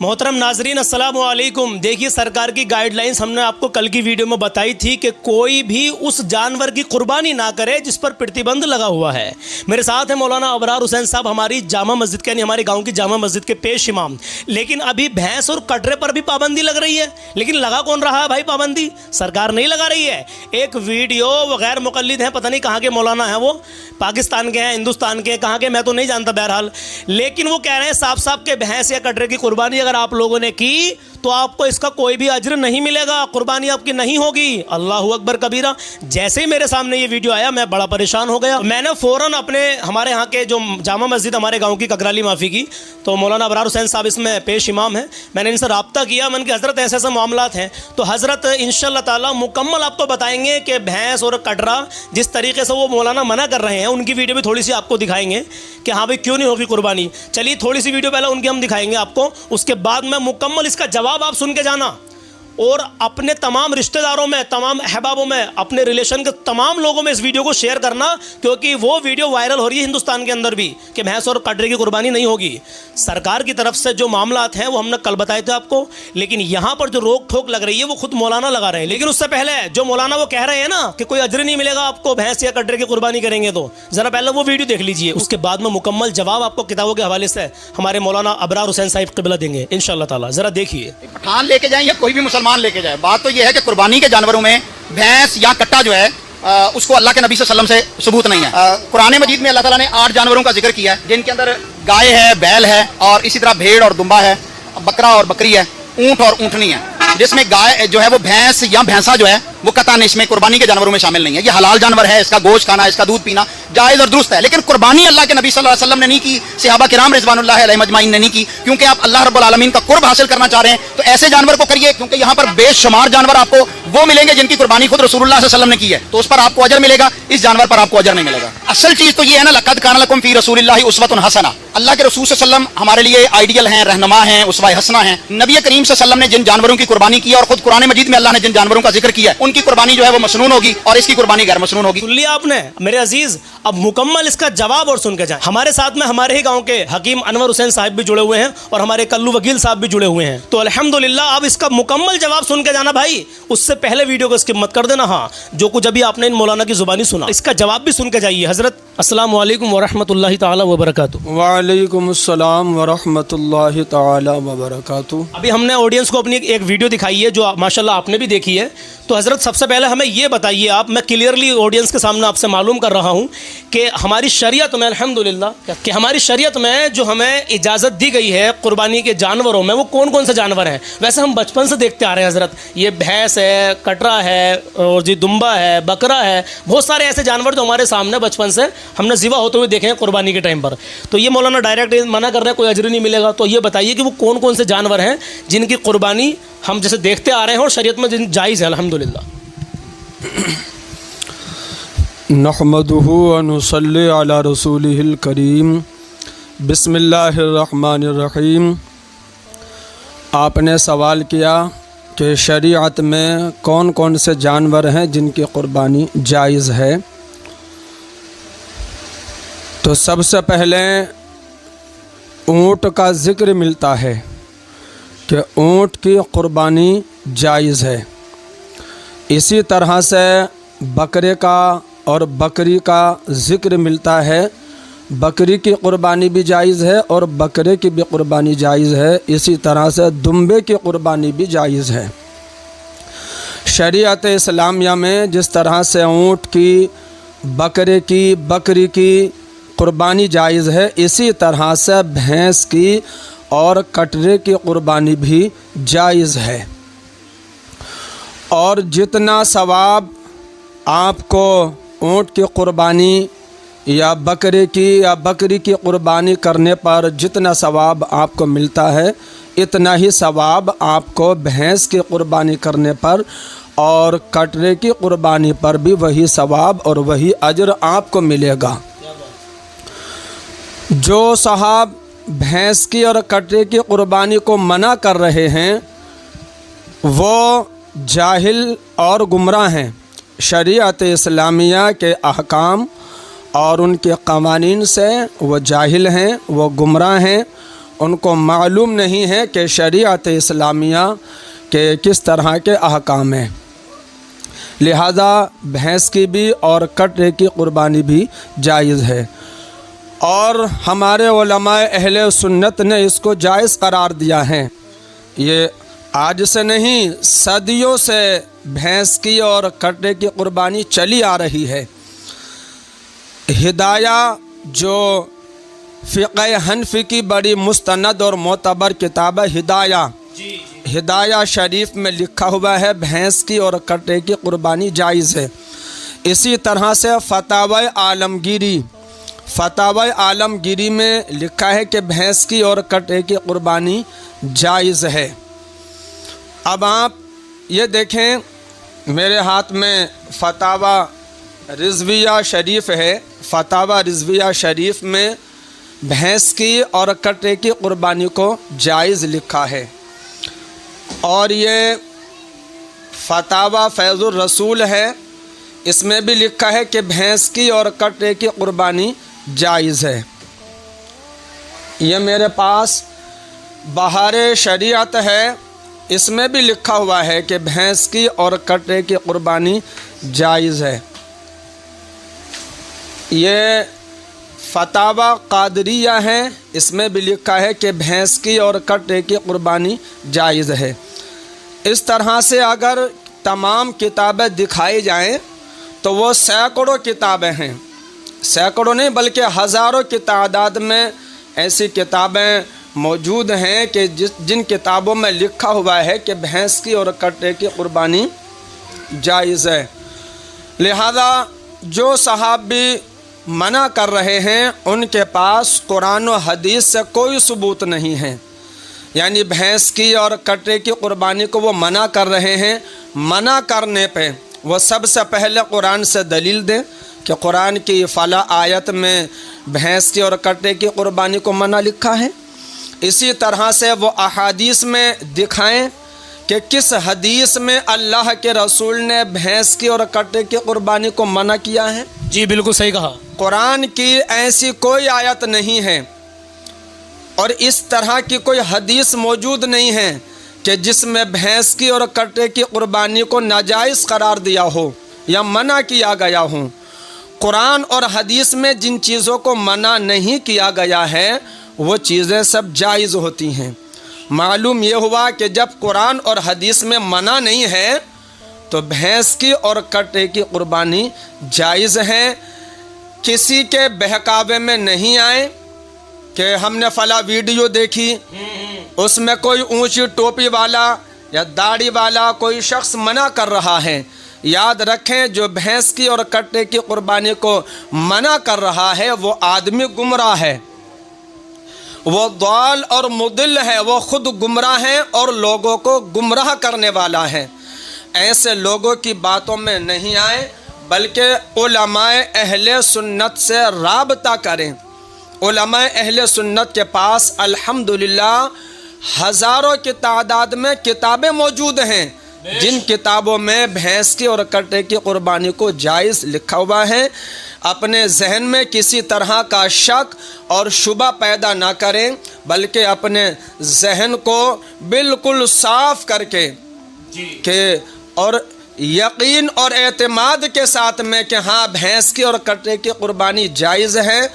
मोहतरम नाजरीन अस्सलाम वालेकुम। देखिए, सरकार की गाइडलाइंस हमने आपको कल की वीडियो में बताई थी कि कोई भी उस जानवर की कुर्बानी ना करे जिस पर प्रतिबंध लगा हुआ है। मेरे साथ है मौलाना अबरार हुसैन साहब, हमारी जामा मस्जिद के यानी हमारे गांव की जामा मस्जिद के पेश इमाम। लेकिन अभी भैंस और कटरे पर भी पाबंदी लग रही है, लेकिन लगा कौन रहा है भाई पाबंदी? सरकार नहीं लगा रही है। एक वीडियो वो गैर मुक़ल्लिद हैं, पता नहीं कहाँ के मौलाना हैं, वो पाकिस्तान के हैं, हिंदुस्तान के, कहाँ के मैं तो नहीं जानता, बहरहाल। लेकिन वो कह रहे हैं साफ साफ के भैंस या कटरे की कुर्बानी अगर आप लोगों ने की तो आपको इसका कोई भी अज्र नहीं मिलेगा, कुर्बानी आपकी नहीं होगी। अल्लाह अकबर कबीरा। जैसे ही मेरे सामने ये वीडियो आया मैं बड़ा परेशान हो गया। मैंने फ़ौरन अपने हमारे यहाँ के जो जामा मस्जिद हमारे गांव की ककराली माफ़ी की, तो मौलाना अबरार हुसैन साहब इसमें पेश इमाम हैं, मैंने इनसे रब्ता किया। मैंने कि हज़रत ऐसे ऐसे मामलात हैं, तो हज़रत इंशाअल्लाह ताला मुकम्मल आपको बताएंगे कि भैंस और कटरा जिस तरीके से वो मौलाना मना कर रहे हैं, उनकी वीडियो भी थोड़ी सी आपको दिखाएंगे कि हाँ भाई क्यों नहीं होगी कुर्बानी। चलिए थोड़ी सी वीडियो पहले उनकी हम दिखाएंगे आपको, उसके बाद में मुकम्मल इसका जवाब आप सुन के जाना और अपने तमाम रिश्तेदारों में, तमाम अहबाबों में, अपने रिलेशन के तमाम लोगों में इस वीडियो को शेयर करना, क्योंकि वो वीडियो वायरल हो रही है हिंदुस्तान के अंदर भी कि भैंस और कटरे की कुर्बानी नहीं होगी। सरकार की तरफ से जो मामलात हैं वो हमने कल बताए थे आपको, लेकिन यहाँ पर जो रोक ठोक लग रही है वो खुद मौलाना लगा रहे हैं। लेकिन उससे पहले जो मौलाना वो कह रहे हैं ना कि कोई अज्र नहीं मिलेगा आपको भैंस या कटरे की कुर्बानी करेंगे, तो ज़रा पहले वो वीडियो देख लीजिए, उसके बाद में मुकम्मल जवाब आपको किताबों के हवाले से हमारे मौलाना अबरार हुसैन साहिब क़िबला देंगे इंशाअल्लाह ताला। ज़रा देखिए, पठान लेके जाए या कोई भी मुसलमान लेके जाए, बात तो यह है कि कुर्बानी के जानवरों में भैंस या कट्टा जो है उसको अल्लाह के नबी सल्लल्लाहु अलैहि वसल्लम से सबूत नहीं है। कुरान मजीद में अल्लाह ताला ने 8 जानवरों का जिक्र किया है, जिनके अंदर गाय है, बैल है, और इसी तरह भेड़ और दुम्बा है, बकरा और बकरी है, ऊंट और ऊंटनी है। जिसमें गाय जो है वो भैंस या भैंसा जो है वो कतान इसमें कुर्बानी के जानवरों में शामिल नहीं है। ये हलाल जानवर है, इसका गोश्त खाना, इसका दूध पीना जायज़ और दुरुस्त है। लेकिन कुर्बानी अल्लाह के नबी सल्लल्लाहु अलैहि वसल्लम ने नहीं की, सहाबा किराम रिज़वानुल्लाह अलैहिम अजमाइन ने नहीं की, क्योंकि आप अल्लाह रब्बुल आलमीन का कुर्ब हासिल करना चाह रहे हैं तो ऐसे जानवर को करिए, क्योंकि यहाँ पर बेशुमार जानवर आपको वो मिलेंगे जिनकी कुर्बानी खुद रसूलुल्लाह सल्लल्लाहु अलैहि वसल्लम ने की है, तो उस पर आपको अजर मिलेगा, इस जानवर पर आपको अजर नहीं मिलेगा। असल चीज तो ये है ना, लक़द काना लकुम फी रसूलिल्लाहि उस्वतुन हसना। अल्लाह के रसूल सल्लल्लाहु अलैहि वसल्लम हमारे लिए आइडियल हैं, रहनुमा हैं, उसवा हसना हैं। नबी करीम सल्लल्लाहु अलैहि वसल्लम ने जिन जानवरों की कुर्बानी की और खुद कुरान मजीद में अल्लाह ने जिन जानवरों का जिक्र किया, उनकी कुर्बानी जो है वो मसनून होगी और इसकी कुर्बानी गैर मसनून होगी। सुन लिया आपने मेरे अजीज, अब मुकम्मल इसका जवाब और सुन के जाएं। हमारे साथ में हमारे ही गांव के हकीम अनवर हुसैन साहब भी जुड़े हुए हैं और हमारे कल्लू वकील साहब भी जुड़े हुए हैं, तो अल्हम्दुलिल्लाह अब इसका मुकम्मल जवाब सुन के जाना भाई। उससे पहले वीडियो को स्किप मत कर देना। हाँ, जो कुछ अभी आपने इन मौलाना की जुबानी सुना, इसका जवाब भी सुन के जाइए। हजरत अस्सलाम वालेकुम वरहमतुल्लाहि ताला वबरकातुहू। वालेकुम अस्सलाम वरहमतुल्लाहि ताला वबरकातुहू। अभी हमने ऑडियंस को अपनी एक वीडियो दिखाई है जो माशाल्लाह आपने भी देखी है। तो हज़रत सबसे पहले हमें ये बताइए आप, मैं क्लियरली ऑडियंस के सामने आपसे मालूम कर रहा हूँ कि हमारी शरीयत में अल्हम्दुलिल्लाह कि हमारी शरीयत में जो हमें इजाज़त दी गई है कुर्बानी के जानवरों में, वो कौन कौन से जानवर हैं? वैसे हम बचपन से देखते आ रहे हैं हज़रत, ये भैंस है, कटरा है, और जी दुम्बा है, बकरा है, बहुत सारे ऐसे जानवर जो हमारे सामने बचपन से हमने ज़िबा होते हुए देखे हैं कुर्बानी के टाइम पर। तो ये मौलाना डायरेक्ट मना कर रहे हैं कोई अजर नहीं मिलेगा, तो ये बताइए कि वो कौन कौन से जानवर हैं जिनकी कुर्बानी हम जैसे देखते आ रहे हैं और शरीयत में जायज़ है अल्हम्दुलिल्लाह। नहमदुहु व नुसल्ली अला रसूलिहिल करीम। बिस्मिल्लाहिर्रहमानिर्रहीम। आपने सवाल किया कि शरीयत में कौन कौन से जानवर हैं जिनकी कुर्बानी जायज़ है। तो सबसे पहले ऊँट का ज़िक्र मिलता है कि ऊँट की कुर्बानी जायज़ है। इसी तरह से बकरे का और बकरी का ज़िक्र मिलता है, बकरी की कुर्बानी भी जायज़ है और बकरे की भी कुर्बानी जायज़ है। इसी तरह से दुम्बे की कुर्बानी भी जायज़ है। शरीयत इस्लामिया में जिस तरह से ऊँट की, बकरे की, बकरी की कुर्बानी जायज़ है, इसी तरह से भैंस की और कटरे की कुर्बानी भी जायज़ है। और जितना सवाब आपको ऊँट की कुर्बानी या बकरे की कुर्बानी करने पर जितना सवाब आपको मिलता है, इतना ही सवाब आपको भैंस की कुर्बानी करने पर और कटरे की कुर्बानी पर भी वही सवाब और वही अजर आपको मिलेगा। जो साहब भैंस की और कटरे की कुर्बानी को मना कर रहे हैं वो जाहिल और गुमराह हैं। शरीयत इस्लामिया के अहकाम और उनके क़वानीन से वो जाहिल हैं, वो गुमराह हैं उनको मालूम नहीं है कि शरीयत इस्लामिया के किस तरह के अहकाम हैं। लिहाजा भैंस की भी और कटरे की कुर्बानी भी जायज़ है, और हमारे उलमाए अहले सुन्नत ने इसको जायज़ करार दिया है। ये आज से नहीं, सदियों से भैंस की और कटरे की कुर्बानी चली आ रही है। हिदाया जो फ़िक़्ह हनफ़ी की बड़ी मुस्तनद और मोतबर किताब है हिदाया, हिदाया शरीफ में लिखा हुआ है भैंस की और कटरे की कुर्बानी जायज़ है। इसी तरह से फतावा आलमगीरी में लिखा है कि भैंस की और कटरे की कुर्बानी जायज़ है। अब आप ये देखें, मेरे हाथ में फतावा रिज़विया शरीफ है। फतावा रिज़विया शरीफ में भैंस की और कटरे की कुर्बानी को जायज़ लिखा है, और ये फतावा फैज़ुर रसूल है, इसमें भी लिखा है कि भैंस की और कटरे की कुर्बानी जायज़ है। ये मेरे पास बहारे शरीयत है, इसमें भी लिखा हुआ है कि भैंस की और कटरे की कुर्बानी जायज़ है। ये फतावा कादरिया है, इसमें भी लिखा है कि भैंस की और कटरे की कुर्बानी जायज़ है। इस तरह से अगर तमाम किताबें दिखाई जाएं तो वो सैकड़ों किताबें हैं, सैकड़ों नहीं बल्कि हज़ारों की तादाद में ऐसी किताबें मौजूद हैं कि जिन किताबों में लिखा हुआ है कि भैंस की और कटरे की कुर्बानी जायज़ है। लिहाजा जो सहाबी मना कर रहे हैं उनके पास कुरान और हदीस से कोई सबूत नहीं है, यानी भैंस की और कटरे की कुर्बानी को वो मना कर रहे हैं। मना करने पे वो सबसे पहले कुरान से दलील दें कि कुरान की फ़ला आयत में भैंस की और कटरे की कुर्बानी को मना लिखा है। इसी तरह से वो अहादीस में दिखाएं कि किस हदीस में अल्लाह के रसूल ने भैंस की और कटरे की कुर्बानी को मना किया है। जी बिल्कुल सही कहा। कुरान की ऐसी कोई आयत नहीं है और इस तरह की कोई हदीस मौजूद नहीं है कि जिसमें भैंस की और कटरे की कुर्बानी को नाजायज़ करार दिया हो या मना किया गया हो। कुरान और हदीस में जिन चीज़ों को मना नहीं किया गया है वो चीज़ें सब जायज़ होती हैं। मालूम ये हुआ कि जब कुरान और हदीस में मना नहीं है तो भैंस की और कटरे की कुर्बानी जायज़ है। किसी के बहकावे में नहीं आए कि हमने फला वीडियो देखी, उसमें कोई ऊंची टोपी वाला या दाढ़ी वाला कोई शख्स मना कर रहा है। याद रखें, जो भैंस की और कटरे की कुर्बानी को मना कर रहा है वो आदमी गुमराह है, वो दाल और मुदिल है, वो खुद गुमराह है और लोगों को गुमराह करने वाला है। ऐसे लोगों की बातों में नहीं आए बल्कि उलमाए अहले सुन्नत से राबता करें। उलमाए अहले सुन्नत के पास अल्हम्दुलिल्लाह हज़ारों की तादाद में किताबें मौजूद हैं जिन किताबों में भैंस की और कटरे की कुर्बानी को जायज़ लिखा हुआ है। अपने जहन में किसी तरह का शक और शुबा पैदा ना करें बल्कि अपने जहन को बिल्कुल साफ करके कि और यकीन और एतमाद के साथ में कि हाँ भैंस की और कटरे की कुर्बानी जायज़ है,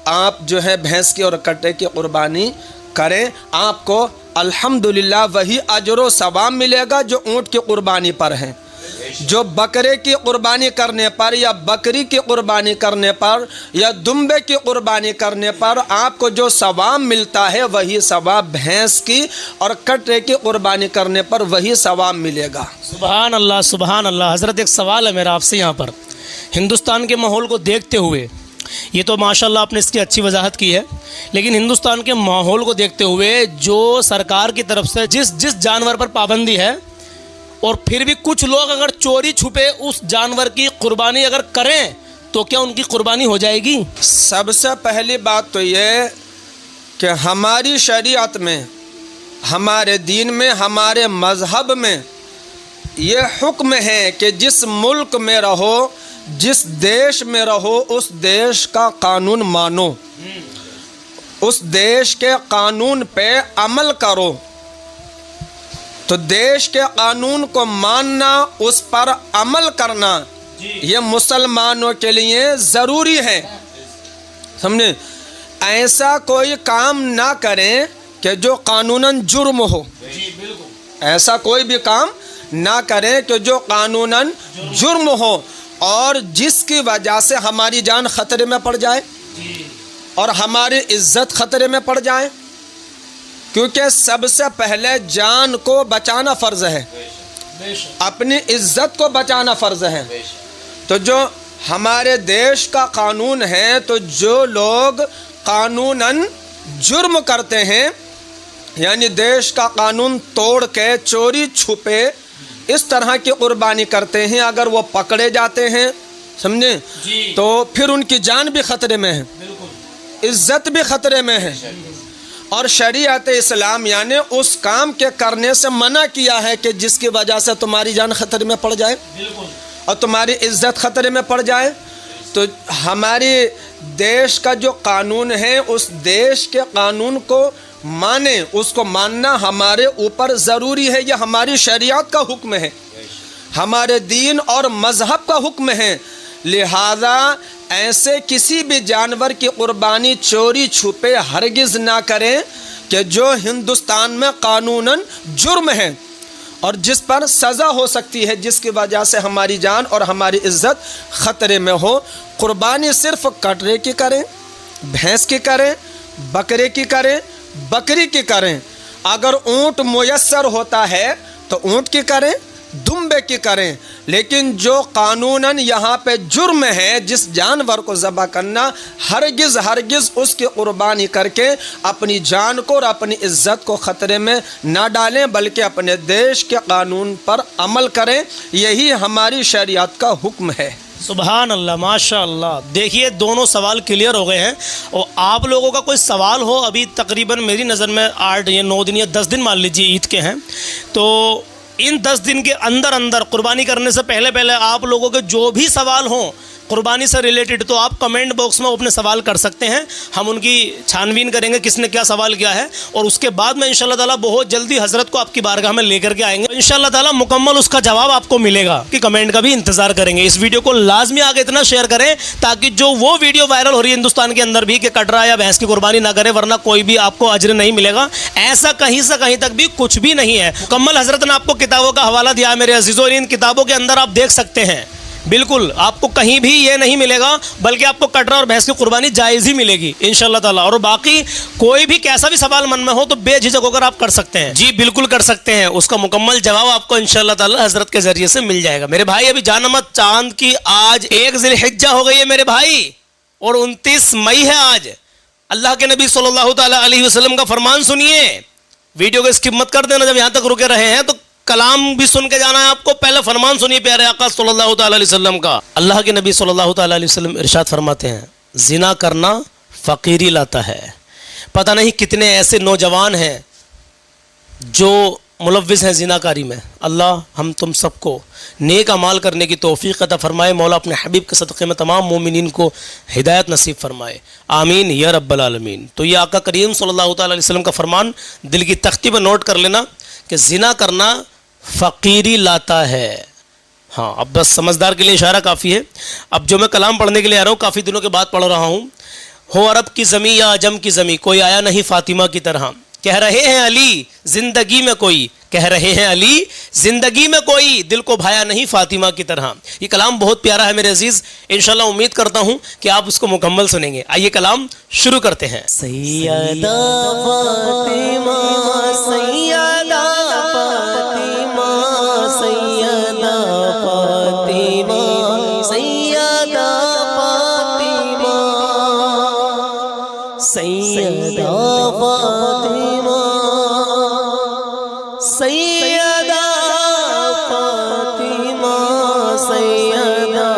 आप जो है भैंस की और कटरे की कुर्बानी करें। आपको अल्हम्दुलिल्लाह वही अजर सवाब मिलेगा जो ऊँट की कुर्बानी पर है। जो बकरे की कुर्बानी करने पर या बकरी की कुर्बानी करने पर या दुम्बे की कुर्बानी करने पर आपको जो सवाब मिलता है वही सवाब भैंस की और कटरे की कुर्बानी करने पर वही सवाब मिलेगा। सुभान अल्लाह, सुभान अल्लाह। हज़रत एक सवाल है मेरा आपसे यहाँ पर, हिंदुस्तान के माहौल को देखते हुए, ये तो माशाल्लाह आपने इसकी अच्छी वजाहत की है, लेकिन हिंदुस्तान के माहौल को देखते हुए जो सरकार की तरफ से जिस जानवर पर पाबंदी है और फिर भी कुछ लोग अगर चोरी छुपे उस जानवर की कुर्बानी अगर करें तो क्या उनकी कुर्बानी हो जाएगी? सबसे पहली बात तो ये कि हमारी शरीयत में, हमारे दीन में, हमारे मज़हब में ये हुक्म है कि जिस मुल्क में रहो, जिस देश में रहो, उस देश का कानून मानो, उस देश के कानून पे अमल करो। तो देश के कानून को मानना, उस पर अमल करना, ये मुसलमानों के लिए ज़रूरी है। समझे? ऐसा कोई काम ना करें कि जो कानूनन जुर्म हो। ऐसा कोई भी काम ना करें कि जो कानूनन जुर्म हो और जिसकी वजह से हमारी जान खतरे में पड़ जाए और हमारी इज्जत खतरे में पड़ जाए, क्योंकि सबसे पहले जान को बचाना फ़र्ज़ है, अपनी इज्जत को बचाना फ़र्ज़ है। तो जो हमारे देश का कानून है, तो जो लोग कानूनन जुर्म करते हैं, यानी देश का कानून तोड़ के चोरी छुपे इस तरह की कुर्बानी करते हैं, अगर वो पकड़े जाते हैं, समझे, तो फिर उनकी जान भी ख़तरे में है, इज्जत भी ख़तरे में है। और शरीयत इस्लाम यानी उस काम के करने से मना किया है कि जिसकी वजह से तुम्हारी जान खतरे में पड़ जाए और तुम्हारी इज्जत खतरे में पड़ जाए। तो हमारे देश का जो कानून है, उस देश के कानून को माने, उसको मानना हमारे ऊपर ज़रूरी है। यह हमारी शरीयत का हुक्म है, हमारे दीन और मज़हब का हुक्म है। लिहाजा ऐसे किसी भी जानवर की कुर्बानी चोरी छुपे हरगिज़ ना करें कि जो हिंदुस्तान में कानूनन जुर्म है और जिस पर सज़ा हो सकती है, जिसकी वजह से हमारी जान और हमारी इज्जत ख़तरे में हो। कुर्बानी सिर्फ कटरे की करें, भैंस की करें, बकरे की करें, बकरी की करें। अगर ऊँट मुयस्सर होता है तो ऊँट की करें, दुम्बे की करें। लेकिन जो कानूनन यहाँ पे जुर्म है, जिस जानवर को ज़बह करना, हरगिज़ उसकी कुर्बानी करके अपनी जान को और अपनी इज्जत को ख़तरे में ना डालें, बल्कि अपने देश के कानून पर अमल करें। यही हमारी शरीयत का हुक्म है। सुभान अल्लाह, माशा अल्लाह। देखिए, दोनों सवाल क्लियर हो गए हैं। और आप लोगों का कोई सवाल हो, अभी तकरीबन मेरी नज़र में 8 या 9 दिन या 10 दिन मान लीजिए ईद के हैं, तो इन 10 दिन के अंदर अंदर कुर्बानी करने से पहले आप लोगों के जो भी सवाल हों कुर्बानी से रिलेटेड, तो आप कमेंट बॉक्स में अपने सवाल कर सकते हैं। हम उनकी छानबीन करेंगे किसने क्या सवाल किया है, और उसके बाद में इंशाल्लाह ताला बहुत जल्दी हज़रत को आपकी बारगाह में लेकर के आएंगे। इंशाल्लाह ताला मुकम्मल उसका जवाब आपको मिलेगा, कि कमेंट का भी इंतज़ार करेंगे। इस वीडियो को लाजमी आगे इतना शेयर करें ताकि जो वो वीडियो वायरल हो रही है हिंदुस्तान के अंदर भी कि कटरा या भैंस की कुर्बानी ना करे, वरना कोई भी आपको अजर नहीं मिलेगा। ऐसा कहीं से कहीं तक भी कुछ भी नहीं है। मुकम्मल हज़रत ने आपको किताबों का हवाला दिया है मेरे अजीज़ों, इन किताबों के अंदर आप देख सकते हैं, बिल्कुल आपको कहीं भी ये नहीं मिलेगा, बल्कि आपको कटरा और भैंस की कुर्बानी जायज़ ही मिलेगी इंशाल्लाह ताला। और बाकी कोई भी कैसा भी सवाल मन में हो तो बेझिझक होकर आप कर सकते हैं। जी बिल्कुल कर सकते हैं, उसका मुकम्मल जवाब आपको इंशाल्लाह ताला हज़रत के ज़रिए से मिल जाएगा। मेरे भाई, अभी जानमत चांद की आज 1 ज़िलहिज्जा हो गई है मेरे भाई, और 29 मई है आज। अल्लाह के नबी सल्लल्लाहु ताला अलैहि वसल्लम का फरमान सुनिए। वीडियो को स्किप मत कर देना, जब यहाँ तक रुके रहे हैं तो कलाम भी सुन के जाना है आपको। पहले फरमान सुनिए प्यारे आका सल्लल्लाहु ताला अलैहि वसल्लम का। अल्लाह के नबी सल्लल्लाहु ताला अलैहि वसल्लम इरशाद फरमाते हैं, जिना करना फ़कीरी लाता है। पता नहीं कितने ऐसे नौजवान हैं जो मुलव्विस हैं ज़िनाकारी में। अल्लाह हम तुम सबको नेक अमाल करने की तौफीक अता फरमाए। मौला अपने हबीब के सदक़े में तमाम मोमिनीन को हिदायत नसीब फरमाए, आमीन या रब्बल आलमीन। तो ये आका करीम सल्लल्लाहु ताला अलैहि वसल्लम का फरमान दिल की तख्ती पर नोट कर लेना कि ज़िना करना फ़कीरी लाता है। हाँ, अब बस समझदार के लिए इशारा काफ़ी है। अब जो मैं कलाम पढ़ने के लिए आ रहा हूँ, काफ़ी दिनों के बाद पढ़ रहा हूँ। हो अरब की ज़मी या अजम की ज़मी, कोई आया नहीं फ़ातिमा की तरह। कह रहे हैं अली ज़िंदगी में कोई, कह रहे हैं अली ज़िंदगी में कोई, दिल को भाया नहीं फ़ातिमा की तरह। ये कलाम बहुत प्यारा है मेरे अजीज़, इंशाल्लाह उम्मीद करता हूँ कि आप उसको मुकम्मल सुनेंगे। आइए कलाम शुरू करते हैं। सैयदा फ़ातिमा, सैयदा फ़ातिमा, सैयदा फ़ातिमा, सैयदा फ़ातिमा, सैयदा फ़ातिमा, सैयदा फ़ातिमा, सैयदा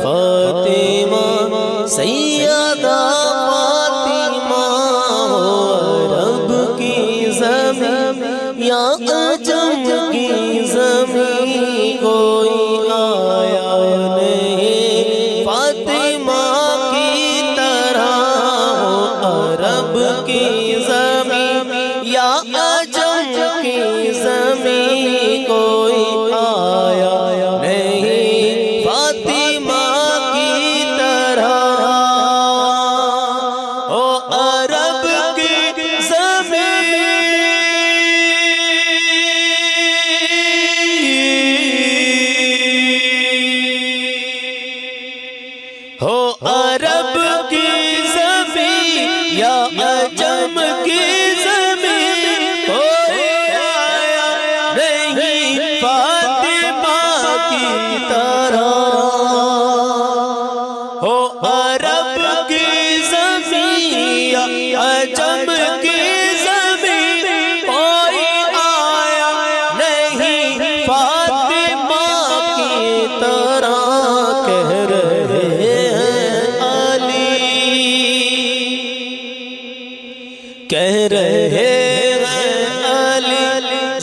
फ़ातिमा, सैयदा फ़ातिमा। हो अरब की ज़मीं या अजम की ज़मीं, कोई आया नहीं फ़ातिमा की तरह। हो अरब की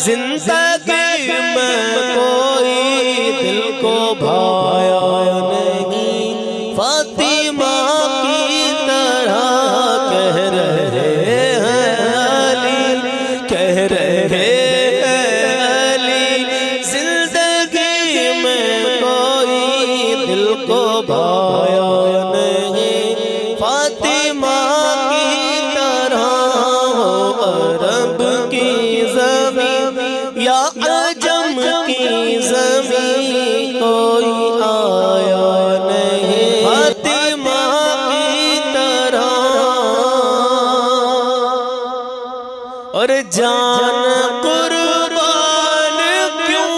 जिंदगी में कोई दिल को भाया नहीं, फातिमा की तरह कह रहे हैं अली, कह रहे हैं अली। जिंदगी में कोई दिल को भाया नहीं, फातिमा की तरह हो अरब की ज़मीं या अजम की ज़मीं कोई आया नहीं, फातिमा की तरह। और जान कुर्बान क्यों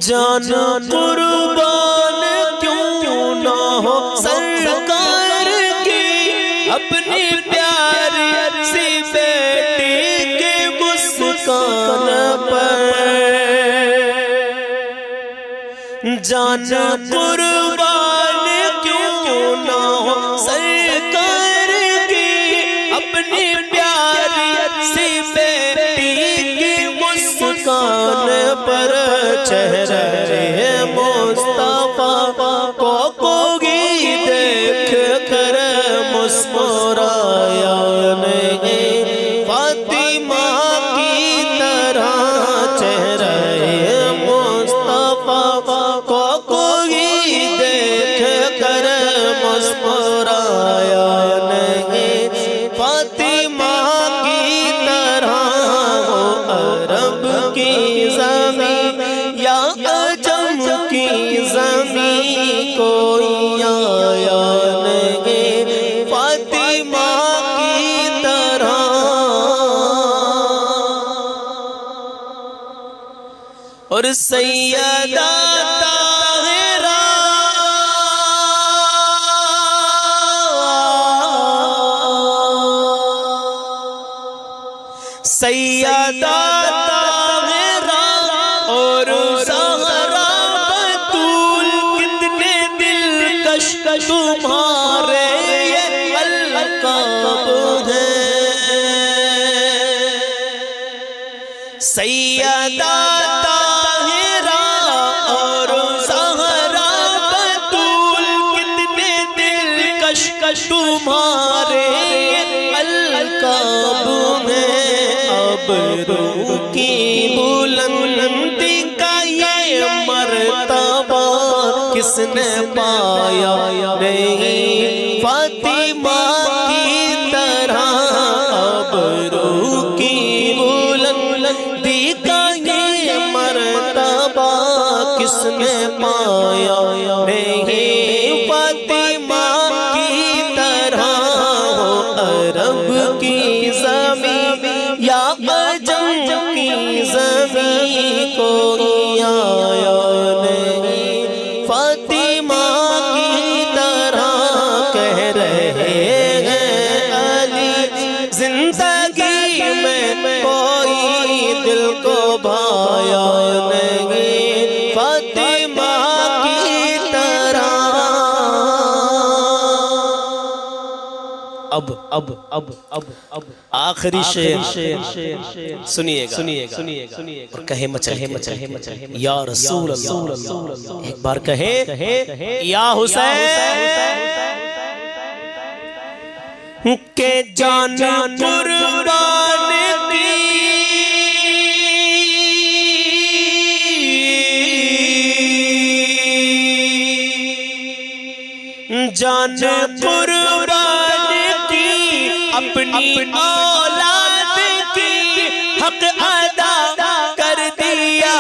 जान कुर्बान क्यों ना हो सरकार की, अपनी प्यारी सी बेटी के मुस्कान पर। जान कुर्बान क्यों ना हो सरकार की, अपनी प्यारी सी बेटी की मुस्कान पर। चेहरे मुस्तफा को कोई देख कर मुस्कुराया नहीं, फातिमा की तरह। चेहरे मुस्तफा को कोई देख कर मुस्कुराया नहीं, फातिमा की तरह। हो अरब की ज़मीं या अजम की ज़मीं कोई आया नहीं, फातिमा की तरह। और सैयदा ताहिरा सैयदा ताहिरा और ज़हरा बतूल कितने दिलकश तुम्हारे ये अलकाब हैं। सैयदा ताहिरा और ज़हरा बतूल कितने दिलकश तुम्हारे ये अलकाब हैं। अबरू की बुलंदी का ये मर्तबा किसने पाया नहीं, फातिमा की तरह। अबरू की बुलंदी का ये मर्तबा किसने पाया नहीं, फातिमा की तरह। हो अरब की ज़मीं या अजम की ज़मीं कोई आया नहीं, फातिमा की तरह। कह रहे हैं अली, जिंदगी में कोई दिल को भाया नहीं, फातिमा की तरह। अब आखिरी शेर सुनिएगा और कहे मचल या रसूल अल्लाह। एक बार कहे या हुसैन के जान कुर्बान की, जान कुर्बान की, अपनी औलाद की हक अदा कर दिया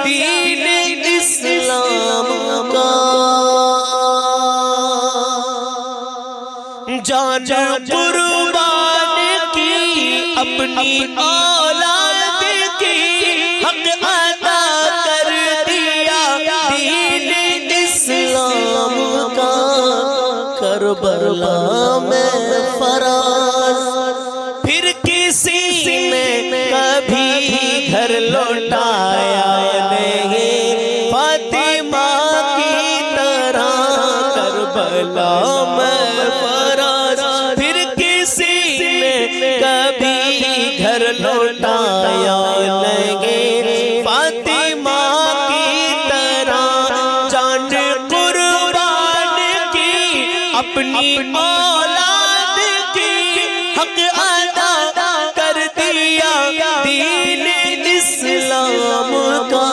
दीन इस्लाम का। जान कुर्बान की, अपनी औलाद की हक अदा कर दिया दीन इस्लाम का। करबला में फराज फिर किसी ने कभी घर लौटाया नहीं, फातिमा की तरह। करबला करबला में फराज, फिर किसी ने कभी घर लौटाया नहीं। फातिमा की तरह जान कुर्बान की, अपनी औलाद की हक अदा कर दिया दीन इस्लाम का।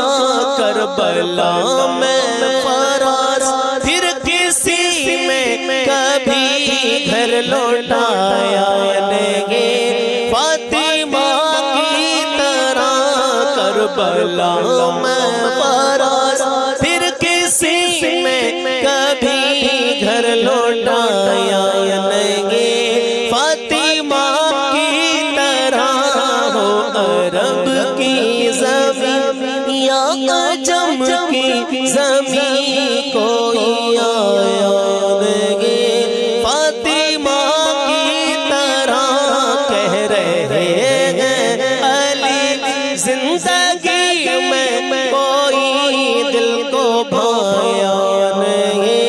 करबला में फराज, फिर किसी में कभी घर लौटाया नहीं। फातिमा की तरह करबला में फराज, फिर किसी में कभी घर लौटाया नहीं। फातिमा की तरह हो अरब की ज़मीन या अजम की ज़मीन कोई आया नहीं। फातिमा की तरह कह रहे हैं अली जिंदगी में कोई दिल को भाया नहीं।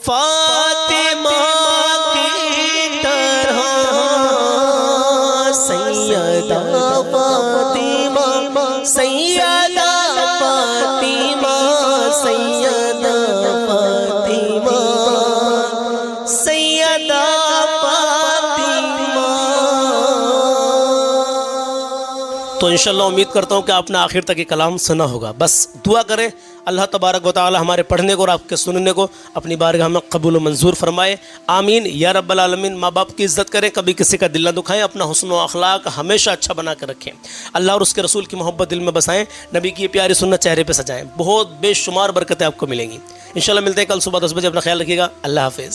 फातिमा की तरह सैयदा फातिमा, सैयदा फातिमा, सैयदा फातिमा, सैयदा फातिमा। तो इंशाल्लाह उम्मीद करता हूँ कि आपने आखिर तक ये कलाम सुना होगा। बस दुआ करें अल्लाह तबारक व तआला हमारे पढ़ने को और आपके सुनने को अपनी बारगाह में कबूल व मंजूर फरमाए। आमीन या रब्बल आलमीन। माँ बाप की इज़्ज़त करें, कभी किसी का दिल न दुखाएं, अपना हुस्न व अखलाक हमेशा अच्छा बना कर रखें। अल्लाह और उसके रसूल की मोहब्बत दिल में बसाएं, नबी की प्यारी सुन्नत चेहरे पर सजाएं। बहुत बेशुमार बरकतें आपको मिलेंगी। इंशाल्लाह मिलते हैं कल सुबह 10 बजे। अपना ख्याल रखिएगा। अल्लाह हाफिज़।